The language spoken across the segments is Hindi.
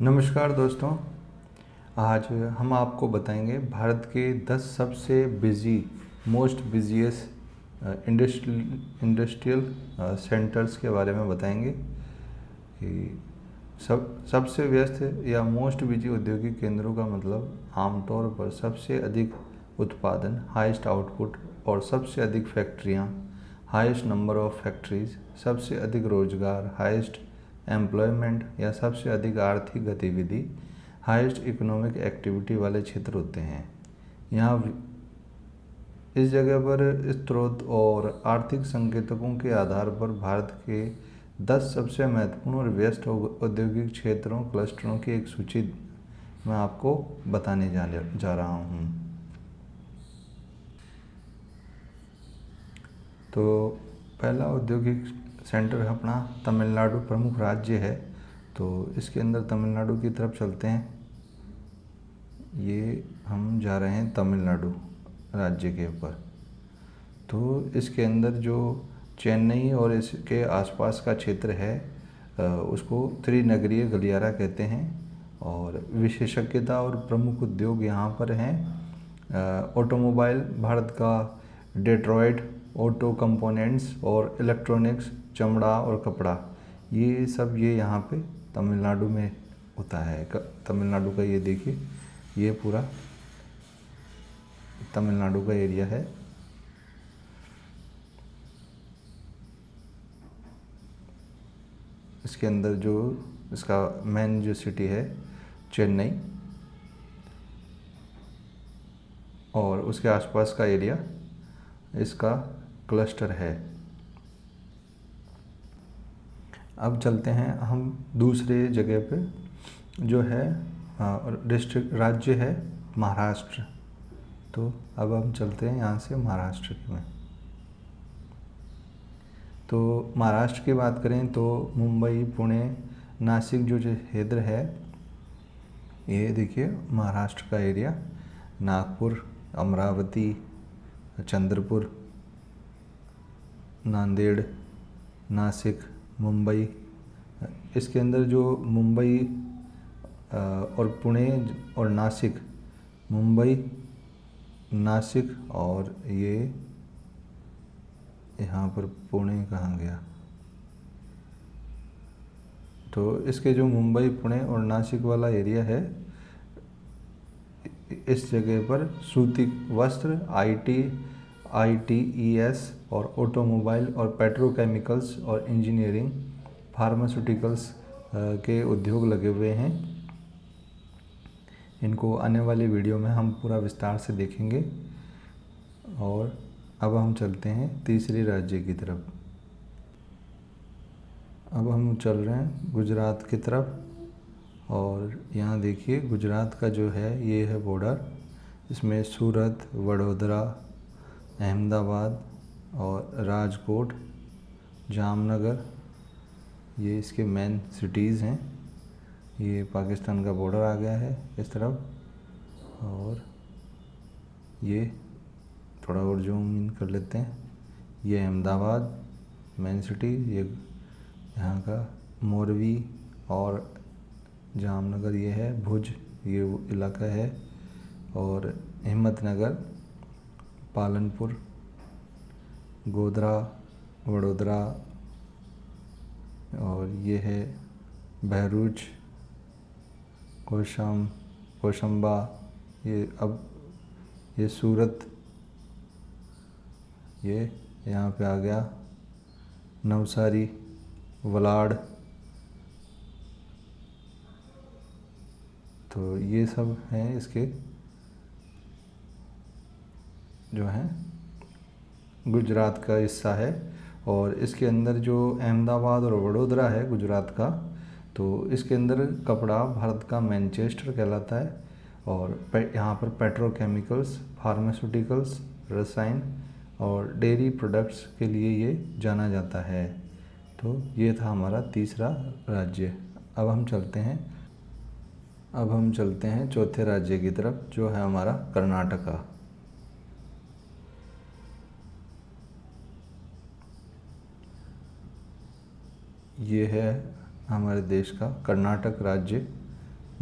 नमस्कार दोस्तों। आज हम आपको बताएंगे भारत के 10 सबसे मोस्ट बिजिएस्ट इंडस्ट्रियल सेंटर्स के बारे में बताएंगे कि सबसे व्यस्त या मोस्ट बिजी औद्योगिक केंद्रों का मतलब आमतौर पर सबसे अधिक उत्पादन, हाईएस्ट आउटपुट और सबसे अधिक फैक्ट्रियाँ, हाईएस्ट नंबर ऑफ फैक्ट्रीज, सबसे अधिक रोजगार, हाईएस्ट एम्प्लॉयमेंट या सबसे अधिक आर्थिक गतिविधि, हाईएस्ट इकोनॉमिक एक्टिविटी वाले क्षेत्र होते हैं। यहाँ इस जगह पर स्रोत और आर्थिक संकेतकों के आधार पर भारत के 10 सबसे महत्वपूर्ण और व्यस्त औद्योगिक क्षेत्रों क्लस्टरों की एक सूची मैं आपको बताने जा रहा हूँ। तो पहला औद्योगिक सेंटर अपना तमिलनाडु प्रमुख राज्य है। तो इसके अंदर तमिलनाडु की तरफ चलते हैं। ये हम जा रहे हैं तमिलनाडु राज्य के ऊपर। तो इसके अंदर जो चेन्नई और इसके आसपास का क्षेत्र है उसको त्रिनगरीय गलियारा कहते हैं। और विशेषज्ञता और प्रमुख उद्योग यहाँ पर हैं ऑटोमोबाइल, भारत का डेट्रॉयट, ऑटो कंपोनेंट्स और इलेक्ट्रॉनिक्स, चमड़ा और कपड़ा, ये सब ये यहाँ पे तमिलनाडु में होता है। तमिलनाडु का ये देखिए, ये पूरा तमिलनाडु का एरिया है। इसके अंदर जो इसका मेन जो सिटी है चेन्नई और उसके आसपास का एरिया इसका क्लस्टर है। अब चलते हैं हम दूसरे जगह पे, जो है डिस्ट्रिक्ट राज्य है महाराष्ट्र। तो अब हम चलते हैं यहाँ से महाराष्ट्र में। तो महाराष्ट्र की बात करें तो मुंबई, पुणे, नासिक जो क्षेत्र है, ये देखिए महाराष्ट्र का एरिया, नागपुर, अमरावती, चंद्रपुर, नांदेड़, नासिक, मुंबई। इसके अंदर जो मुंबई और पुणे और नासिक, मुंबई, नासिक और ये यहाँ पर पुणे कहाँ गया, तो इसके जो मुंबई, पुणे और नासिक वाला एरिया है, इस जगह पर सूती वस्त्र, ITES और ऑटोमोबाइल और पेट्रोकेमिकल्स और इंजीनियरिंग, फार्मास्यूटिकल्स के उद्योग लगे हुए हैं। इनको आने वाली वीडियो में हम पूरा विस्तार से देखेंगे। और अब हम चलते हैं तीसरे राज्य की तरफ। अब हम चल रहे हैं गुजरात की तरफ। और यहाँ देखिए गुजरात का जो है ये है बॉर्डर। इसमें सूरत, वडोदरा, अहमदाबाद और राजकोट, जामनगर, ये इसके मेन सिटीज़ हैं। ये पाकिस्तान का बॉर्डर आ गया है इस तरफ। और ये थोड़ा और जूम इन कर लेते हैं। ये अहमदाबाद मेन सिटी, ये यहाँ का मोरवी और जामनगर ये है, भुज ये इलाका है, और हिम्मतनगर, पालनपुर, गोधरा, वडोदरा, और ये है बहरूच, कोशंबा, ये सूरत, ये यहाँ पे आ गया नवसारी, वलाड। तो ये सब हैं इसके जो हैं गुजरात का हिस्सा है। और इसके अंदर जो अहमदाबाद और वडोदरा है गुजरात का, तो इसके अंदर कपड़ा भारत का मैनचेस्टर कहलाता है। और यहाँ पर पेट्रोकेमिकल्स, फार्मास्यूटिकल्स, रसायन और डेयरी प्रोडक्ट्स के लिए ये जाना जाता है। तो ये था हमारा तीसरा राज्य। अब हम चलते हैं चौथे राज्य की तरफ, जो है हमारा कर्नाटका। ये है हमारे देश का कर्नाटक राज्य।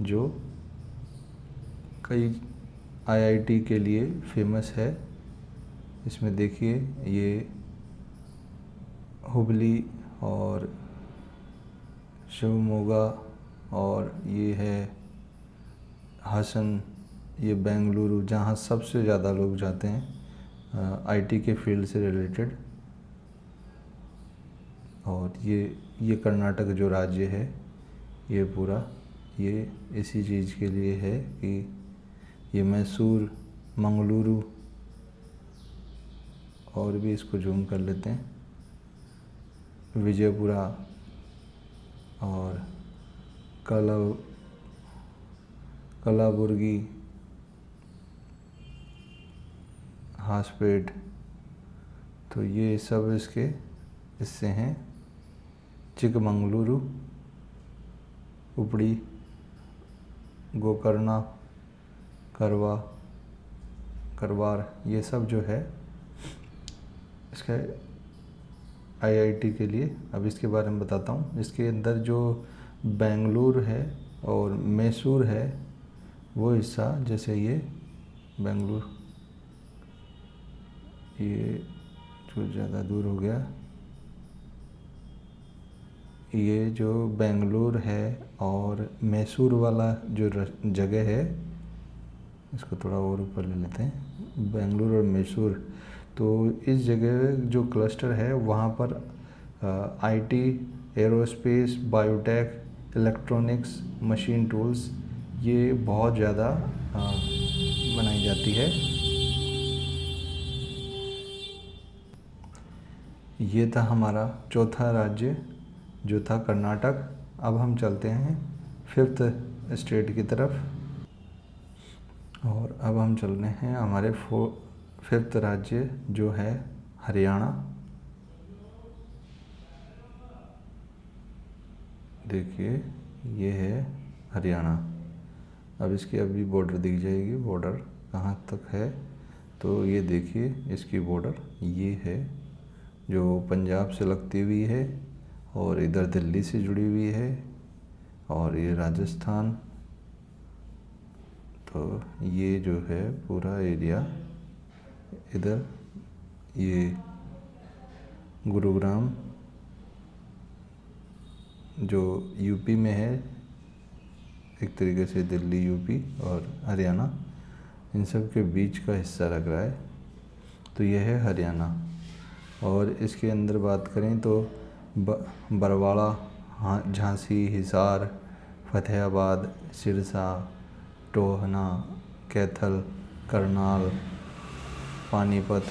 जो कई आईआईटी के लिए फेमस है। इसमें देखिए ये हुबली और शिवमोगा और ये है हासन, ये बेंगलुरु, जहाँ सबसे ज़्यादा लोग जाते हैं आईटी के फील्ड से रिलेटेड। और ये कर्नाटक जो राज्य है ये पूरा ये इसी चीज़ के लिए है कि ये मैसूर, मंगलुरु, और भी इसको जूम कर लेते हैं, विजयपुरा और कलाबुर्गी, हासपेट, तो ये सब इसके हिस्से हैं। चिकमंगलुरु, उपड़ी, गोकर्णा, करवार, ये सब जो है इसका आईआईटी के लिए। अब इसके बारे में बताता हूँ। इसके अंदर जो बेंगलुरु है और मैसूर है वो हिस्सा, जैसे ये बेंगलुरु, ये जो ज़्यादा दूर हो गया, ये जो बेंगलुरु है और मैसूर वाला जो जगह है, इसको थोड़ा और ऊपर ले लेते हैं, बेंगलुरु और मैसूर, तो इस जगह जो क्लस्टर है वहाँ पर IT, aerospace, biotech, electronics, machine tools, ये बहुत ज़्यादा बनाई जाती है। ये था हमारा चौथा राज्य जो था कर्नाटक। अब हम चलते हैं 5th स्टेट की तरफ, और अब हम चल रहे हैं हमारे 5th राज्य जो है हरियाणा। देखिए ये है हरियाणा। अब इसकी अभी बॉर्डर दिख जाएगी, बॉर्डर कहाँ तक है, तो ये देखिए इसकी बॉर्डर ये है जो पंजाब से लगती हुई है, और इधर दिल्ली से जुड़ी हुई है, और ये राजस्थान, तो ये जो है पूरा एरिया इधर, ये गुरुग्राम जो यूपी में है, एक तरीके से दिल्ली, यूपी और हरियाणा, इन सब के बीच का हिस्सा लग रहा है, तो यह है हरियाणा। और इसके अंदर बात करें तो बरवाड़ा, झांसी, हिसार, फतेहाबाद, सिरसा, टोहना, कैथल, करनाल, पानीपत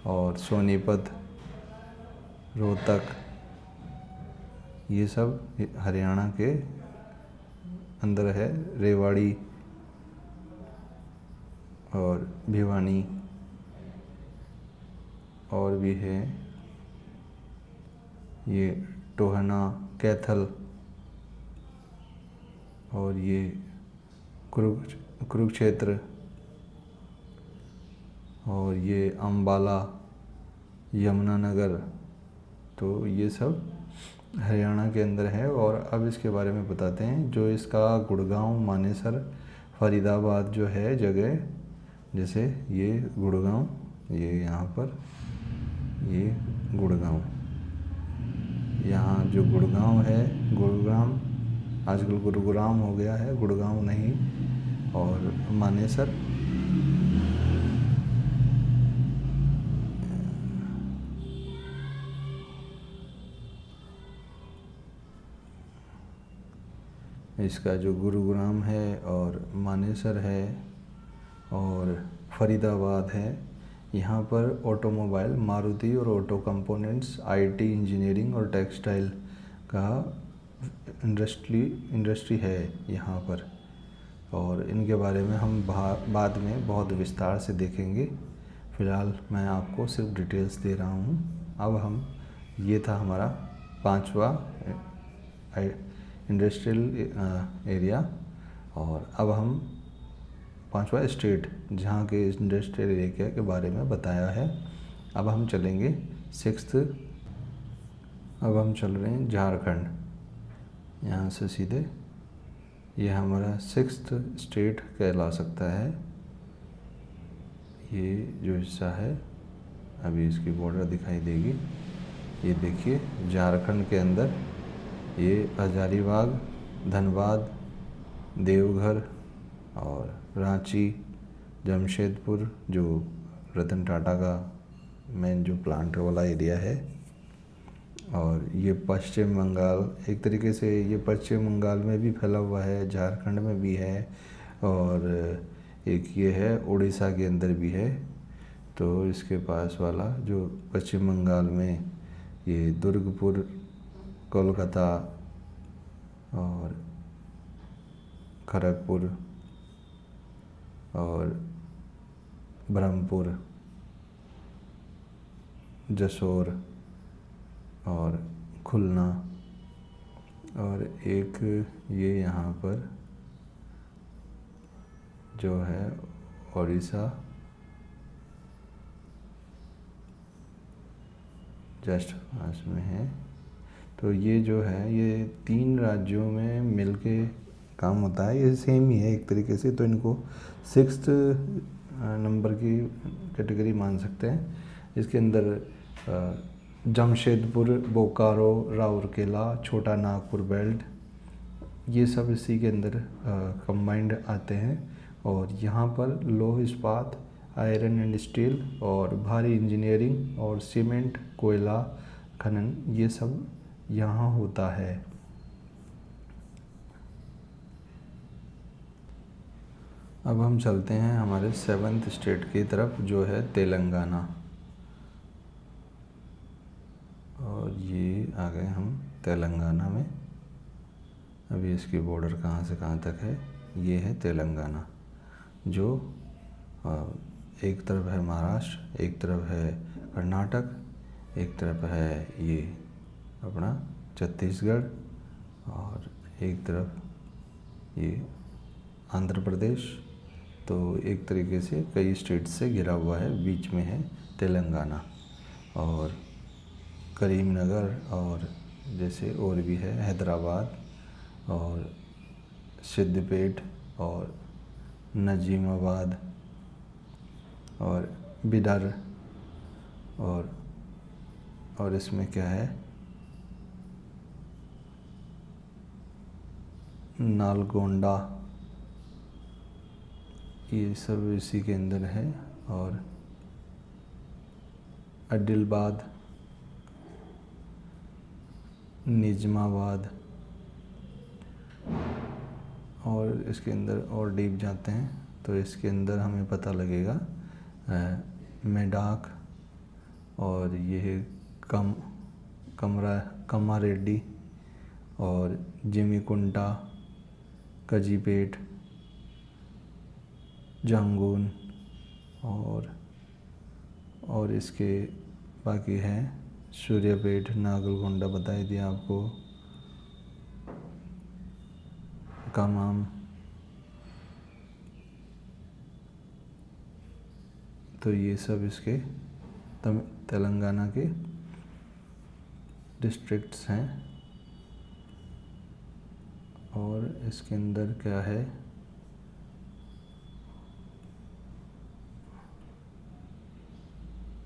और सोनीपत, रोहतक, ये सब हरियाणा के अंदर है। रेवाड़ी और भिवानी और भी है, ये टोहना, कैथल, और ये कुरुक्षेत्र, और ये अम्बाला, यमुनानगर, तो ये सब हरियाणा के अंदर है। और अब इसके बारे में बताते हैं। जो इसका गुड़गांव, मानेसर, फरीदाबाद जो है जगह, जैसे ये गुड़गांव, ये यहाँ पर ये गुड़गांव, यहाँ जो गुड़गांव है, गुरुग्राम आजकल गुरुग्राम हो गया है, गुड़गांव नहीं, और मानेसर, इसका जो गुरुग्राम है और मानेसर है और फरीदाबाद है, यहाँ पर ऑटोमोबाइल, मारुति और ऑटो कंपोनेंट्स, आईटी, इंजीनियरिंग और टेक्सटाइल का इंडस्ट्री है यहाँ पर, और इनके बारे में हम बाद में बहुत विस्तार से देखेंगे। फ़िलहाल मैं आपको सिर्फ डिटेल्स दे रहा हूँ। अब ये था हमारा 5वां इंडस्ट्रियल एरिया, और अब हम 5वां स्टेट जहाँ के इंडस्ट्रियल एरिया के बारे में बताया है। अब हम चलेंगे 6th। अब हम चल रहे हैं झारखंड, यहाँ से सीधे ये हमारा 6th स्टेट कहला सकता है। ये जो हिस्सा है, अभी इसकी बॉर्डर दिखाई देगी। ये देखिए झारखंड के अंदर ये हजारीबाग, धनबाद, देवघर और रांची, जमशेदपुर जो रतन टाटा का मेन जो प्लांट वाला एरिया है, और ये पश्चिम बंगाल, एक तरीके से ये पश्चिम बंगाल में भी फैला हुआ है, झारखंड में भी है, और एक ये है उड़ीसा के अंदर भी है। तो इसके पास वाला जो पश्चिम बंगाल में ये दुर्गपुर, कोलकाता और खड़गपुर और ब्रह्मपुर, जसोर और खुलना, और एक ये यहाँ पर जो है उड़ीसा जस्ट पास में है। तो ये जो है ये 3 राज्यों में मिलके काम होता है, ये सेम ही है एक तरीके से। तो इनको 6th नंबर की कैटेगरी मान सकते हैं। इसके अंदर जमशेदपुर, बोकारो, राउरकेला, छोटा नागपुर बेल्ट, ये सब इसी के अंदर कंबाइंड आते हैं। और यहाँ पर लौह इस्पात, आयरन एंड स्टील और भारी इंजीनियरिंग और सीमेंट, कोयला खनन, ये सब यहाँ होता है। अब हम चलते हैं हमारे 7th स्टेट की तरफ, जो है तेलंगाना। और ये आ गए हम तेलंगाना में। अभी इसकी बॉर्डर कहाँ से कहाँ तक है, ये है तेलंगाना, जो एक तरफ है महाराष्ट्र, एक तरफ है कर्नाटक, एक तरफ है ये अपना छत्तीसगढ़, और एक तरफ ये आंध्र प्रदेश। तो एक तरीके से कई स्टेट से घिरा हुआ है, बीच में है तेलंगाना। और करीमनगर और जैसे और भी है हैदराबाद और सिद्धपेट और नजीमाबाद और बिदर, और इसमें क्या है नालगोंडा, ये सब इसी के अंदर है। और आदिलाबाद, निजामाबाद, और इसके अंदर और डीप जाते हैं तो इसके अंदर हमें पता लगेगा मेडाक, और ये कमारेड्डी और जिमीकुंटा, कजीपेट, जांगून, और इसके बाकी हैं सूर्यापेट, नागलगोंडा बता ही दिया आपको, कामाम। तो ये सब इसके तेलंगाना के डिस्ट्रिक्ट्स हैं। और इसके अंदर क्या है,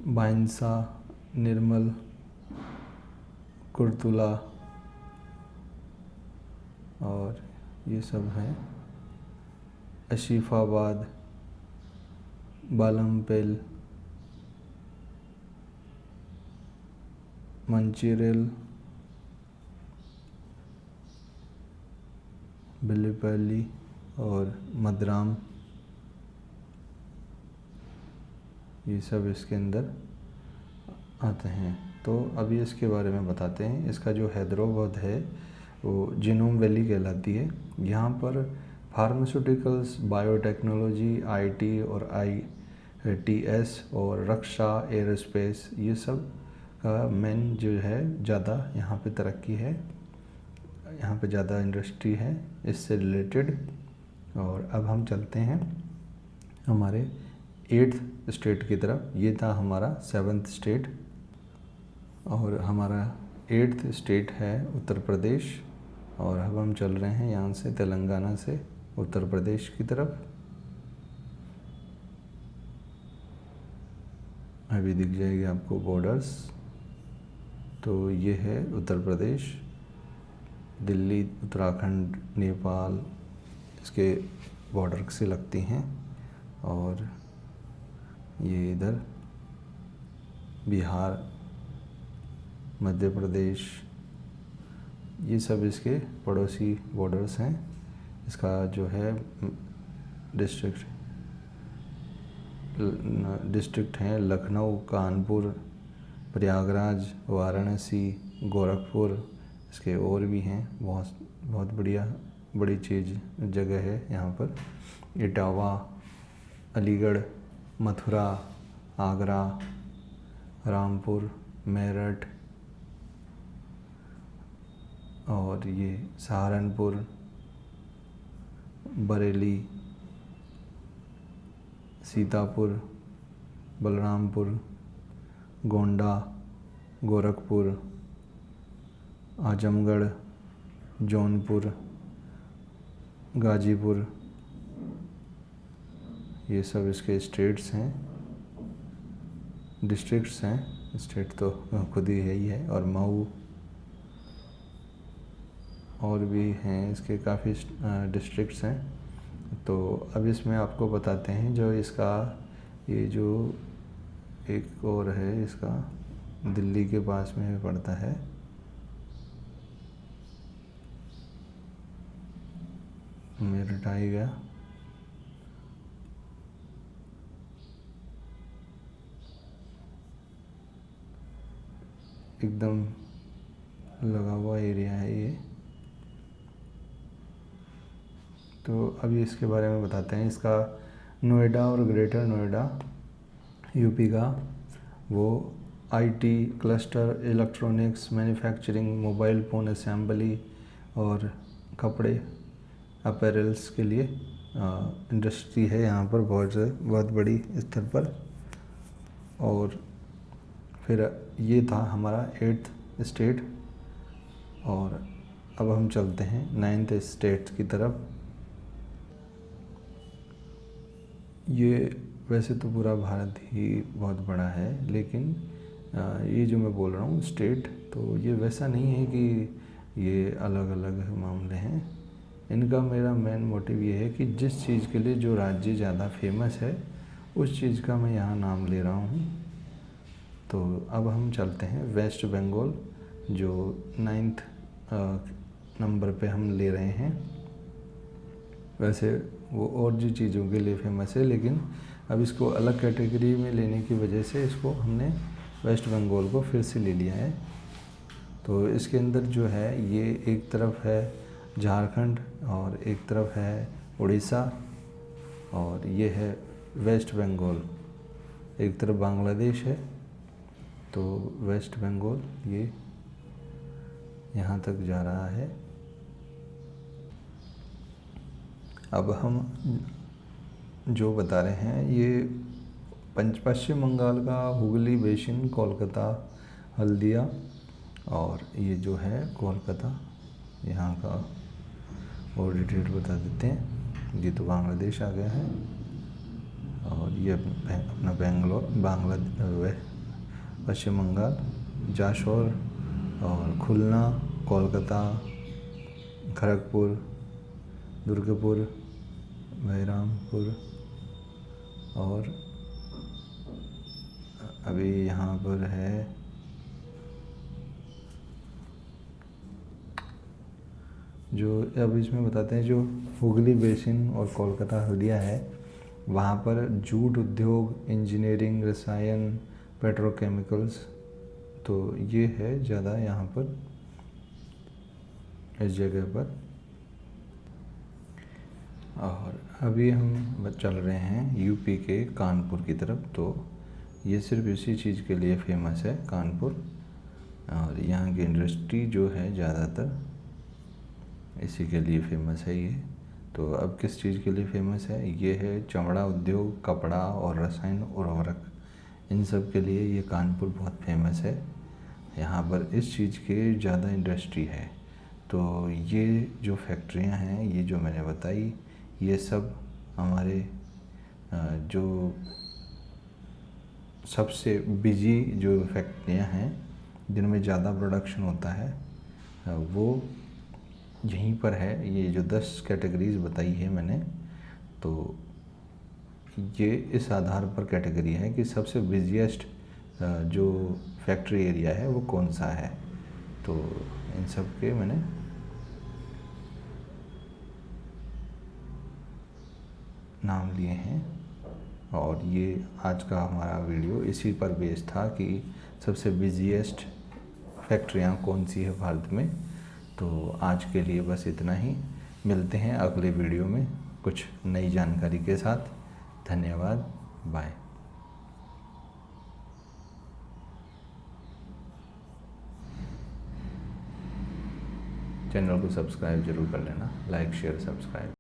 बाइंसा, निर्मल, कुर्तुला, और ये सब हैं आसिफाबाद, बालमपेल, मंचिरेल, बिलीपल्ली और मदराम, ये सब इसके अंदर आते हैं। तो अभी इसके बारे में बताते हैं। इसका जो हैदराबाद है वो जिनोम वैली कहलाती है। यहाँ पर फार्मास्यूटिकल्स, बायोटेक्नोलॉजी, आईटी और आईटीएस और रक्षा, एयरोस्पेस, ये सब का मेन जो है ज़्यादा यहाँ पे तरक्की है, यहाँ पे ज़्यादा इंडस्ट्री है इससे रिलेटेड। और अब हम चलते हैं हमारे 8th स्टेट की तरफ। ये था हमारा 7th स्टेट, और हमारा 8th स्टेट है उत्तर प्रदेश। और अब हम चल रहे हैं यहाँ से तेलंगाना से उत्तर प्रदेश की तरफ। अभी दिख जाएगी आपको बॉर्डर्स। तो ये है उत्तर प्रदेश, दिल्ली, उत्तराखंड, नेपाल इसके बॉर्डर से लगती हैं। और ये इधर बिहार, मध्य प्रदेश, ये सब इसके पड़ोसी बॉर्डर्स हैं। इसका जो है डिस्ट्रिक्ट हैं लखनऊ, कानपुर, प्रयागराज, वाराणसी, गोरखपुर, इसके और भी हैं। बहुत बढ़िया बड़ी जगह है यहाँ पर। इटावा, अलीगढ़, मथुरा, आगरा, रामपुर, मेरठ और ये सहारनपुर, बरेली, सीतापुर, बलरामपुर, गोंडा, गोरखपुर, आजमगढ़, जौनपुर, गाजीपुर, ये सब इसके स्टेट्स हैं, डिस्ट्रिक्ट्स हैं। स्टेट तो खुद ही है ही है। और मऊ और भी हैं, इसके काफ़ी डिस्ट्रिक्ट्स हैं। तो अब इसमें आपको बताते हैं जो इसका ये जो एक और है, इसका दिल्ली के पास में पड़ता है। मेरठ आएगा, एकदम लगा हुआ एरिया है ये। तो अभी इसके बारे में बताते हैं। इसका नोएडा और ग्रेटर नोएडा यूपी का वो IT cluster, electronics, manufacturing, mobile phone assembly और कपड़े अपैरल्स के लिए इंडस्ट्री है यहाँ पर बहुत बड़ी स्तर पर। और फिर ये था हमारा 8th स्टेट। और अब हम चलते हैं 9th स्टेट की तरफ। ये वैसे तो पूरा भारत ही बहुत बड़ा है, लेकिन ये जो मैं बोल रहा हूँ स्टेट, तो ये वैसा नहीं है कि ये अलग अलग मामले हैं। इनका मेरा मेन मोटिव ये है कि जिस चीज़ के लिए जो राज्य ज़्यादा फेमस है उस चीज़ का मैं यहाँ नाम ले रहा हूँ। तो अब हम चलते हैं वेस्ट बंगाल, जो 9th नंबर पे हम ले रहे हैं। वैसे वो और भी चीज़ों के लिए फेमस है, लेकिन अब इसको अलग कैटेगरी में लेने की वजह से इसको हमने वेस्ट बंगाल को फिर से ले लिया है। तो इसके अंदर जो है ये एक तरफ है झारखंड और एक तरफ है उड़ीसा, और ये है वेस्ट बंगाल। एक तरफ बांग्लादेश है। तो वेस्ट बंगाल ये यहाँ तक जा रहा है। अब हम जो बता रहे हैं ये पश्चिम बंगाल का हुगली बेसिन, कोलकाता, हल्दिया, और ये जो है कोलकाता यहाँ का और डिटेल बता देते हैं। ये तो बांग्लादेश आ गया है। और ये अपना पश्चिम बंगाल, जाशोर और खुलना, कोलकाता, खड़गपुर, दुर्गापुर, बहरामपुर, और अभी यहाँ पर है जो अब इसमें बताते हैं जो हुगली बेसिन और कोलकाता हल्दिया है, वहाँ पर जूट उद्योग, इंजीनियरिंग, रसायन, पेट्रोकेमिकल्स, तो ये है ज़्यादा यहाँ पर इस जगह पर। और अभी हम चल रहे हैं यूपी के कानपुर की तरफ। तो ये सिर्फ इसी चीज़ के लिए फेमस है कानपुर, और यहाँ की इंडस्ट्री जो है ज़्यादातर इसी के लिए फेमस है ये। तो अब किस चीज़ के लिए फेमस है? ये है चमड़ा उद्योग, कपड़ा और रसायन उर्वरक, इन सब के लिए ये कानपुर बहुत फेमस है। यहाँ पर इस चीज़ के ज़्यादा इंडस्ट्री है। तो ये जो फैक्ट्रियां हैं, ये जो मैंने बताई, ये सब हमारे जो सबसे बिजी जो फैक्ट्रियां हैं जिनमें ज़्यादा प्रोडक्शन होता है, वो यहीं पर है। ये जो 10 कैटेगरीज बताई है मैंने, तो ये इस आधार पर कैटेगरी है कि सबसे बिजिएस्ट जो फैक्ट्री एरिया है वो कौन सा है। तो इन सब के मैंने नाम लिए हैं, और ये आज का हमारा वीडियो इसी पर बेस्ड था कि सबसे बिजिएस्ट फैक्ट्रियाँ कौन सी है भारत में। तो आज के लिए बस इतना ही। मिलते हैं अगले वीडियो में कुछ नई जानकारी के साथ। धन्यवाद। बाय। चैनल को सब्सक्राइब जरूर कर लेना, लाइक शेयर सब्सक्राइब।